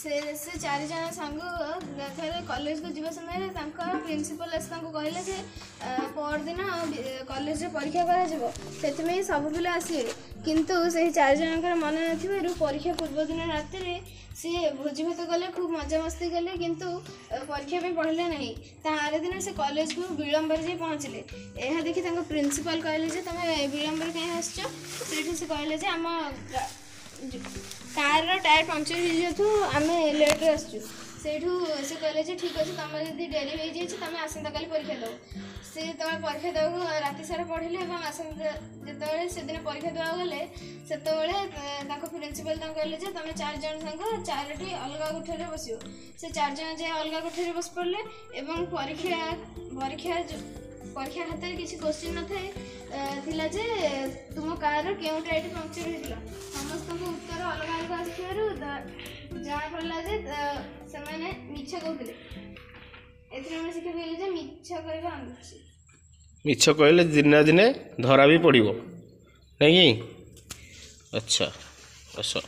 से चार जन सांग थे कॉलेज को जीवा समय प्रिंसिपल कहले जे परदिन कॉलेज परीक्षा कर सब पिला आसवे किंतु से चार जनकर मन न परीक्षा पूर्व दिन राति सी भोजी भात गले खूब मजा मस्ती कले किंतु परीक्षा पे पढ़ले नहीं आर दिन से कॉलेज को विलंबर जाए पहुँचले यह देखी प्रिंसिपल कहले तुम विलंबर कहीं आसो से कहले आम कार टायर पंक्चर हो जातु आम लेट्रे आसचु से कहले ठीक अच्छे तुम जब डेरी हो जाए तुम आसंता काली परीक्षा दो से तो परीक्षा देवा राति सारा पढ़ले जो से दिन परीक्षा देवा गले से प्रिंसिपल कहले तुम चार जन सांग चारोटी अलग कोठरी बस से चार जन जाए अलग कोठरी बस पड़े और परीक्षा परीक्षा परीक्षा हाथ में किसी क्वेश्चन न था जे तुम कार क्यों टायर पंक्चर होता समस्त उत्तर अलग अलग आसू जहाँ पड़ा जे से मिछ कहते शिक्षा पाइले मिछ कहवा मिछ कहले दिने दिने धरा भी पड़ो नहीं। अच्छा अच्छा।